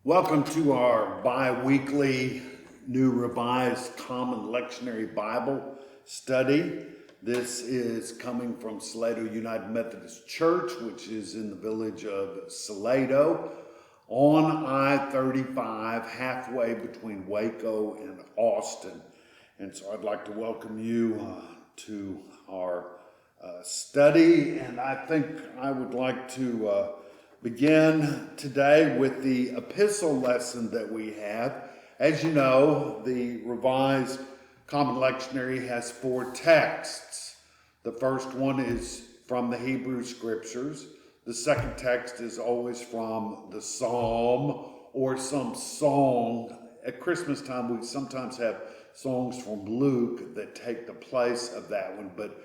Welcome to our bi-weekly New Revised Common Lectionary Bible study. This is coming from Salado United Methodist Church, which is in the village of Salado on I-35, halfway between Waco and Austin. And so I'd like to welcome you to our study, and I think I would like to begin today with the epistle lesson that we have. As you know, the Revised Common Lectionary has 4 texts. The first one is from the Hebrew Scriptures. The second text is always from the Psalm or some song. At Christmas time, we sometimes have songs from Luke that take the place of that one, but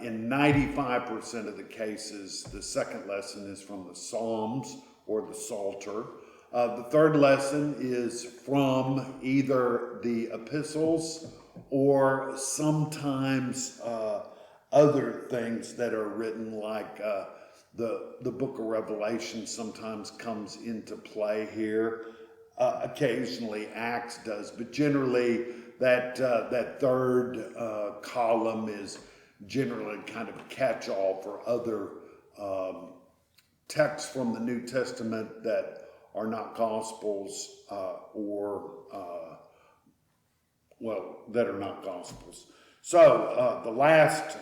in 95% of the cases, the second lesson is from the Psalms or the Psalter. The third lesson is from either the epistles or sometimes other things that are written, like the book of Revelation sometimes comes into play here. Occasionally Acts does, but generally that third column is generally kind of a catch-all for other texts from the New Testament that are not Gospels that are not Gospels. So the last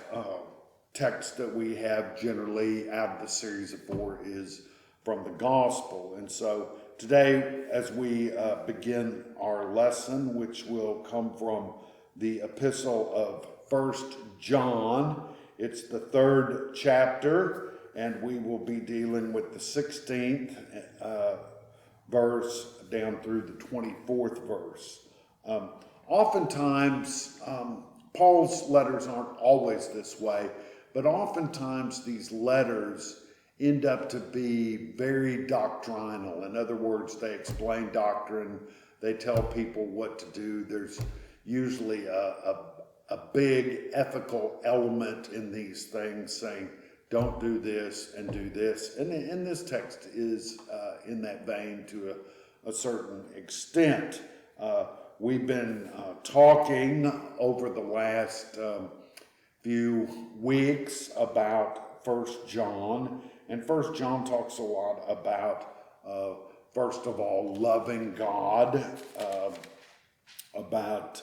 text that we have generally out of the series of 4 is from the Gospel. And so today, as we begin our lesson, which will come from the epistle of 1 John, it's the 3rd chapter, and we will be dealing with the 16th verse down through the 24th verse. Oftentimes, Paul's letters aren't always this way, but oftentimes these letters end up to be very doctrinal. In other words, they explain doctrine, they tell people what to do. There's usually a big ethical element in these things, saying don't do this and do this. And this text is in that vein to a certain extent. We've been talking over the last few weeks about 1 John. And 1 John talks a lot about, first of all, loving God, about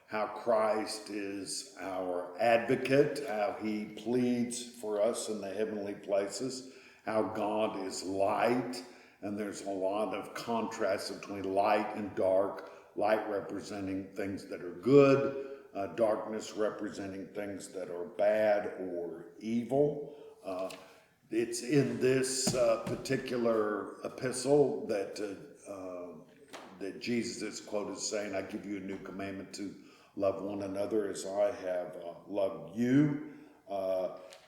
how Christ is our advocate, how he pleads for us in the heavenly places, how God is light, and there's a lot of contrast between light and dark, light representing things that are good, darkness representing things that are bad or evil. It's in this particular epistle that Jesus is quoted saying, I give you a new commandment to love one another as I have loved you.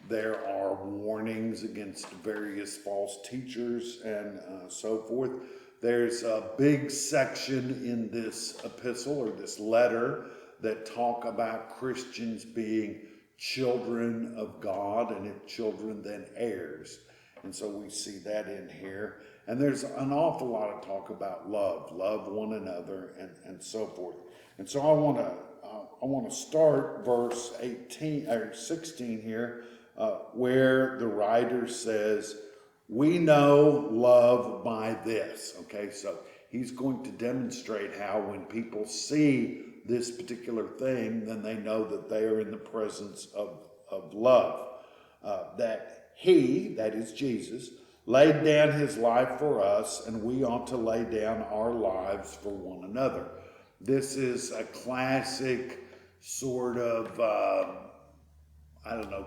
There are warnings against various false teachers and so forth. There's a big section in this epistle or this letter that talk about Christians being children of God, and if children, then heirs. And so we see that in here. And there's an awful lot of talk about love one another, and so forth. And so I want to start verse 18 or 16 here, where the writer says, "We know love by this." Okay, so he's going to demonstrate how when people see this particular thing, then they know that they are in the presence of love. That he, that is Jesus, laid down his life for us, and we ought to lay down our lives for one another. This is a classic sort of,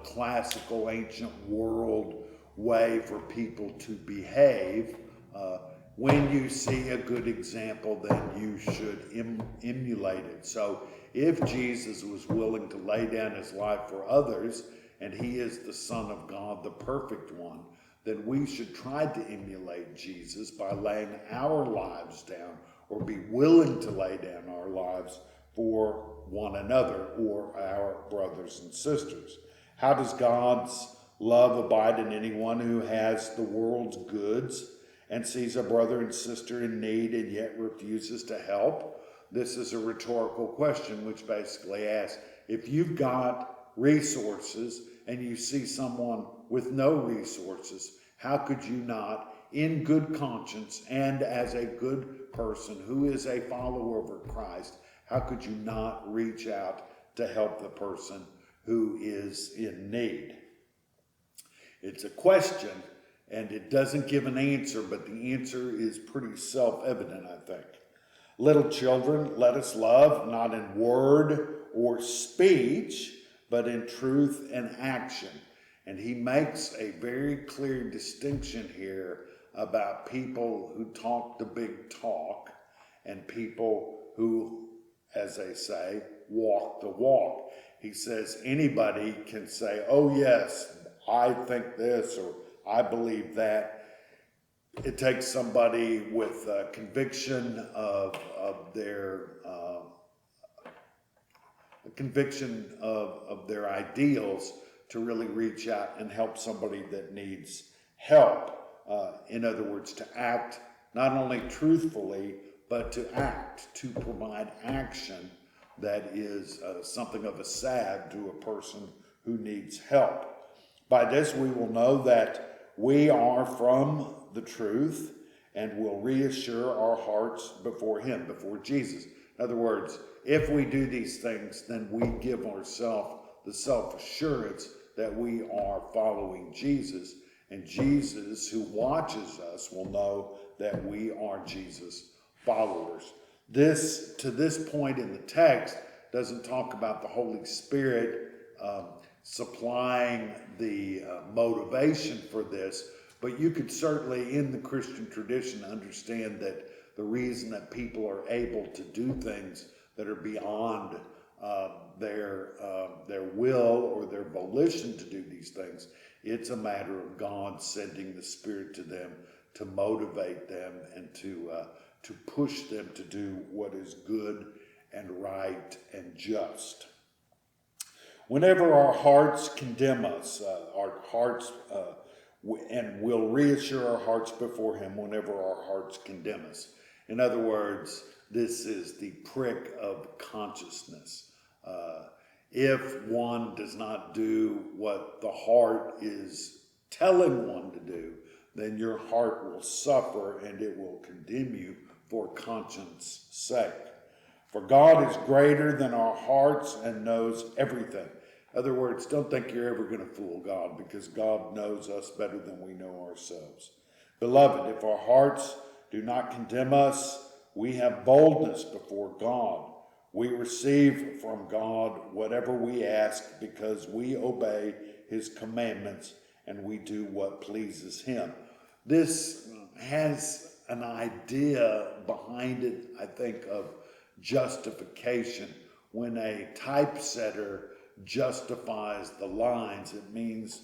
classical ancient world way for people to behave. When you see a good example, then you should emulate it. So if Jesus was willing to lay down his life for others, and he is the Son of God, the perfect one, then we should try to emulate Jesus by laying our lives down, or be willing to lay down our lives for one another or our brothers and sisters. How does God's love abide in anyone who has the world's goods and sees a brother and sister in need and yet refuses to help? This is a rhetorical question which basically asks, if you've got resources and you see someone with no resources, how could you not, in good conscience and as a good person who is a follower of Christ, how could you not reach out to help the person who is in need? It's a question, and it doesn't give an answer, but the answer is pretty self-evident, I think. Little children, let us love, not in word or speech, but in truth and action. And he makes a very clear distinction here about people who talk the big talk and people who, as they say, walk the walk. He says anybody can say, oh yes, I think this or I believe that. It takes somebody with conviction of their ideals to really reach out and help somebody that needs help. In other words, to act not only truthfully, but to act, to provide action that is something of a salve to a person who needs help. By this we will know that we are from the truth and will reassure our hearts before him, before Jesus. In other words, if we do these things, then we give ourselves the self-assurance that we are following Jesus, and Jesus, who watches us, will know that we are Jesus' followers. This, to this point in the text, doesn't talk about the Holy Spirit supplying the motivation for this, but you could certainly, in the Christian tradition, understand that the reason that people are able to do things that are beyond their will or their volition to do these things, it's a matter of God sending the Spirit to them to motivate them and to push them to do what is good and right and just. Whenever our hearts condemn us, and we'll reassure our hearts before him whenever our hearts condemn us. In other words, this is the prick of consciousness. If one does not do what the heart is telling one to do, then your heart will suffer and it will condemn you for conscience sake. For God is greater than our hearts and knows everything. In other words, don't think you're ever going to fool God, because God knows us better than we know ourselves. Beloved, if our hearts do not condemn us, we have boldness before God. We receive from God whatever we ask because we obey his commandments and we do what pleases him. This has an idea behind it, I think, of justification. When a typesetter justifies the lines, it means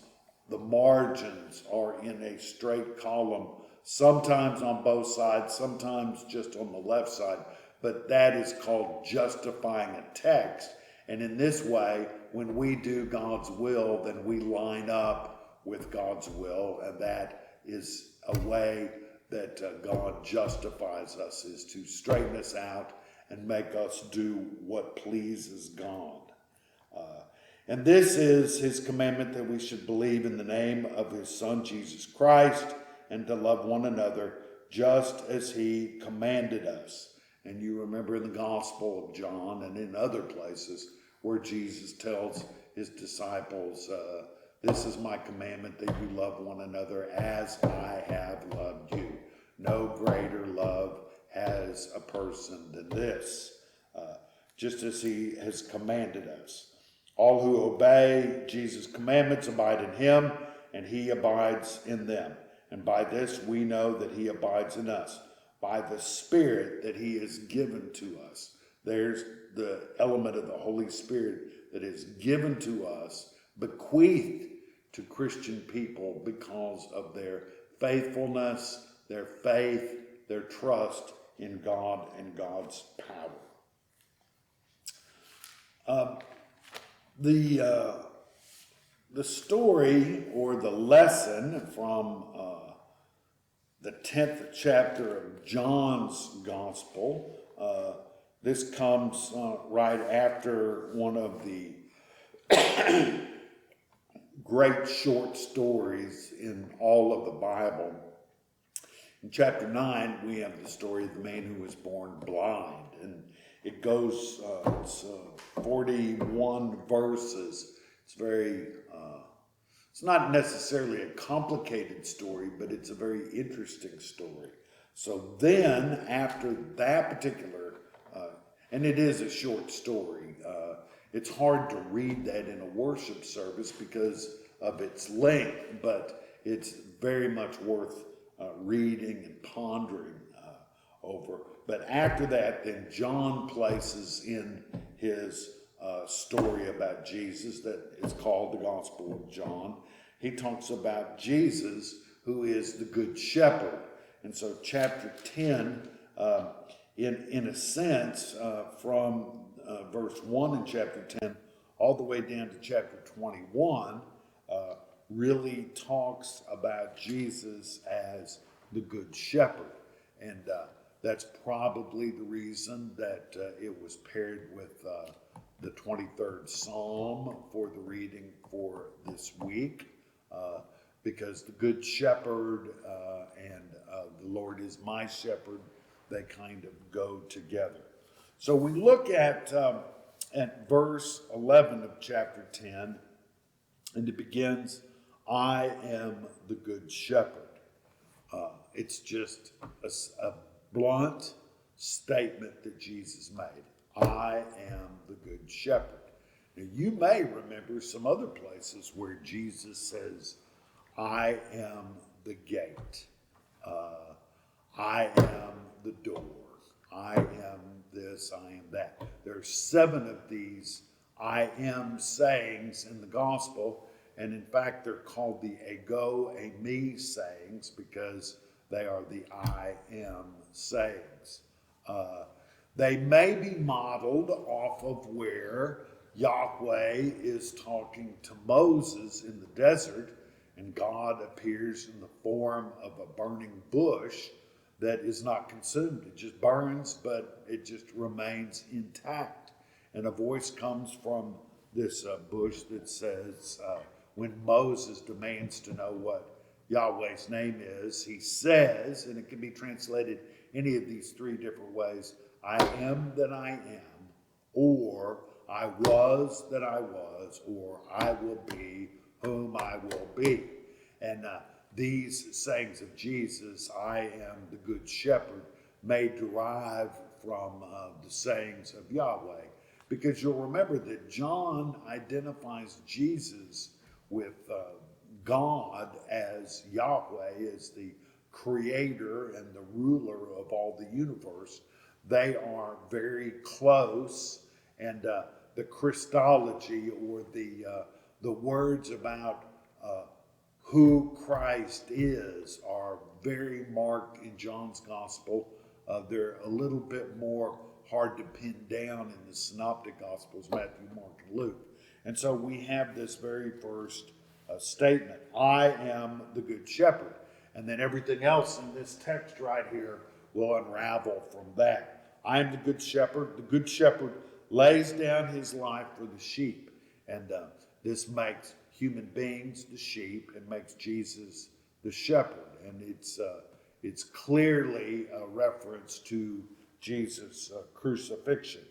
the margins are in a straight column, sometimes on both sides, sometimes just on the left side, but that is called justifying a text. And in this way, when we do God's will, then we line up with God's will, and that is a way that God justifies us, is to straighten us out and make us do what pleases God. And this is his commandment, that we should believe in the name of his Son, Jesus Christ, and to love one another just as he commanded us. And you remember in the Gospel of John and in other places where Jesus tells his disciples, this is my commandment, that you love one another as I have loved you. No greater love has a person than this, just as he has commanded us. All who obey Jesus' commandments abide in him, and he abides in them. And by this we know that he abides in us, by the Spirit that he has given to us. There's the element of the Holy Spirit that is given to us, bequeathed to Christian people because of their faithfulness, their faith, their trust in God and God's power. The story or the lesson from the 10th chapter of John's Gospel. This comes right after one of the great short stories in all of the Bible. In chapter 9, we have the story of the man who was born blind. And it goes, it's 41 verses. It's very, it's not necessarily a complicated story, but it's a very interesting story. So then, after that particular, and it is a short story, it's hard to read that in a worship service because of its length, but it's very much worth reading and pondering over. But after that, then John places in his story about Jesus that is called the Gospel of John. He talks about Jesus, who is the Good Shepherd. And so chapter 10, in a sense, from verse 1 in chapter 10 all the way down to chapter 21, really talks about Jesus as the Good Shepherd. And that's probably the reason that it was paired with the 23rd Psalm for the reading for this week, because the Good Shepherd and the Lord is my shepherd, they kind of go together. So we look at verse 11 of chapter 10, and it begins, I am the Good Shepherd. It's just a blunt statement that Jesus made. I am the Good Shepherd. Now, you may remember some other places where Jesus says, I am the gate. I am the door. I am this, I am that. There are 7 of these I am sayings in the gospel, and in fact they're called the ego, me sayings because they are the I am sayings. They may be modeled off of where Yahweh is talking to Moses in the desert, and God appears in the form of a burning bush that is not consumed. It just burns, but it just remains intact. And a voice comes from this bush that says, when Moses demands to know what Yahweh's name is, he says, and it can be translated any of these 3 different ways, I am that I am, or I was that I was, or I will be whom I will be. And these sayings of Jesus, I am the Good Shepherd, may derive from the sayings of Yahweh. Because you'll remember that John identifies Jesus with God as Yahweh, as the creator and the ruler of all the universe. They are very close, and the Christology, or the words about who Christ is, are very marked in John's gospel. They're a little bit more hard to pin down in the synoptic gospels, Matthew, Mark, and Luke. And so we have this very first statement, I am the Good Shepherd. And then everything else in this text right here will unravel from that. I am the Good Shepherd. The Good Shepherd lays down his life for the sheep. And this makes human beings the sheep and makes Jesus the shepherd. And it's clearly a reference to Jesus' crucifixion.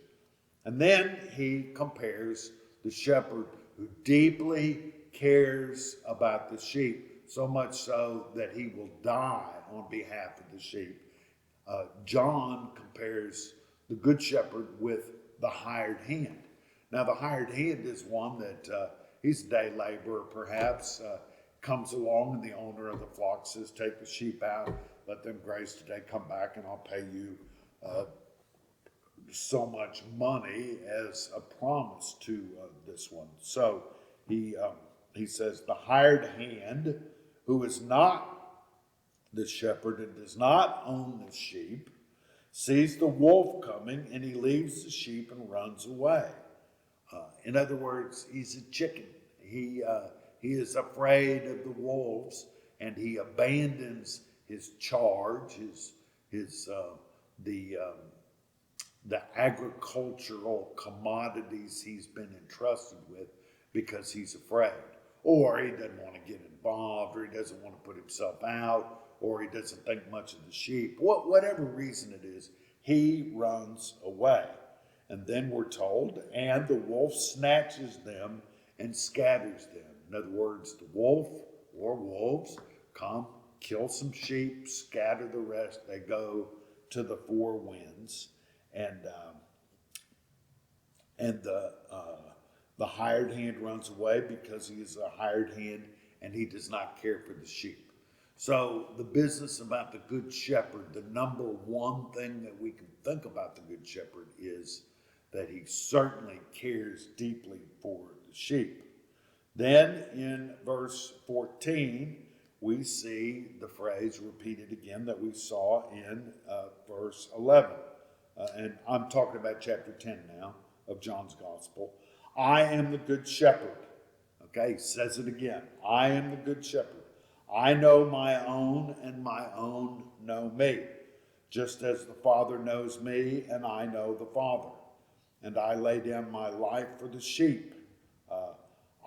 And then he compares the shepherd who deeply cares about the sheep, so much so that he will die on behalf of the sheep. John compares the good shepherd with the hired hand. Now, the hired hand is one that he's a day laborer, perhaps, comes along, and the owner of the flock says, take the sheep out, let them graze today, come back, and I'll pay you so much money as a promise to this one. So he says, the hired hand, who is not the shepherd and does not own the sheep, sees the wolf coming, and he leaves the sheep and runs away. In other words, he's a chicken. He is afraid of the wolves, and he abandons his charge, his the agricultural commodities he's been entrusted with because he's afraid. Or he doesn't want to get involved, or he doesn't want to put himself out, or he doesn't think much of the sheep. Whatever reason it is, he runs away. And then we're told, and the wolf snatches them and scatters them. In other words, the wolf or wolves come, kill some sheep, scatter the rest. They go to the four winds. And the hired hand runs away because he is a hired hand and he does not care for the sheep. So the business about the good shepherd, the number one thing that we can think about the good shepherd is that he certainly cares deeply for the sheep. Then in verse 14, we see the phrase repeated again that we saw in verse 11. And I'm talking about chapter 10 now of John's Gospel. I am the good shepherd. Okay, he says it again. I am the good shepherd. I know my own, and my own know me, just as the Father knows me, and I know the Father. And I lay down my life for the sheep.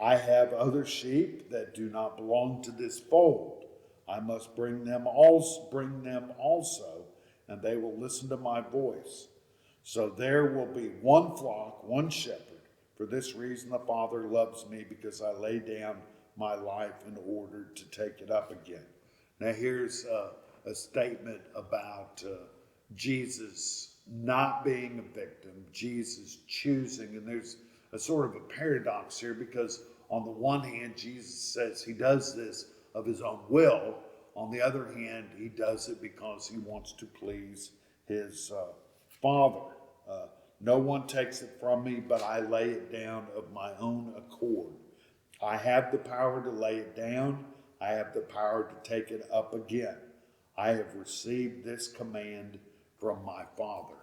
I have other sheep that do not belong to this fold. I must bring them also, and they will listen to my voice. So there will be one flock, one shepherd. For this reason the Father loves me, because I lay down my life in order to take it up again. Now here's a statement about Jesus not being a victim, Jesus choosing. And there's a sort of a paradox here, because on the one hand, Jesus says he does this of his own will. On the other hand, he does it because he wants to please his Father. No one takes it from me, but I lay it down of my own accord. I have the power to lay it down. I have the power to take it up again. I have received this command from my Father.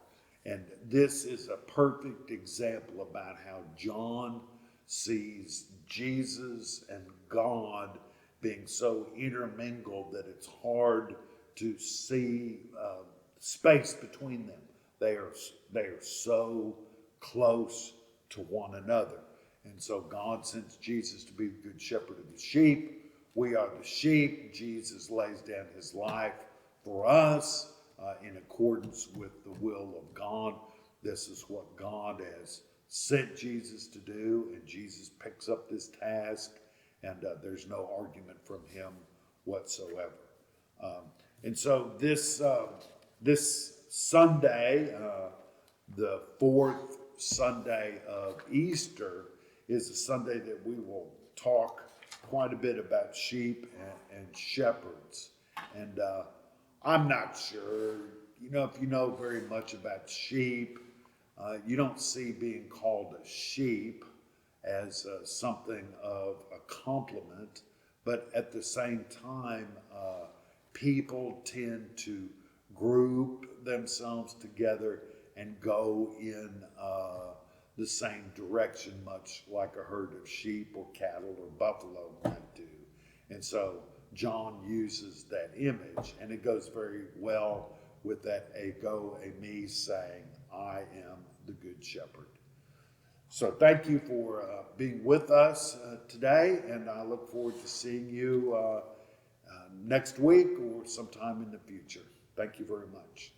And this is a perfect example about how John sees Jesus and God being so intermingled that it's hard to see space between them. They are so close to one another. And so God sends Jesus to be the good shepherd of the sheep. We are the sheep. Jesus lays down his life for us in accordance with the will of God. This is what God has sent Jesus to do, and Jesus picks up this task, and there's no argument from him whatsoever. And so this Sunday, the fourth Sunday of Easter, is a Sunday that we will talk quite a bit about sheep and shepherds. And I'm not sure, if you know very much about sheep, you don't see being called a sheep as something of a compliment, but at the same time, people tend to group themselves together and go in the same direction, much like a herd of sheep or cattle or buffalo might do. And so John uses that image, and it goes very well with that ego, a me saying, I am the good shepherd. So thank you for being with us today, and I look forward to seeing you next week or sometime in the future. Thank you very much.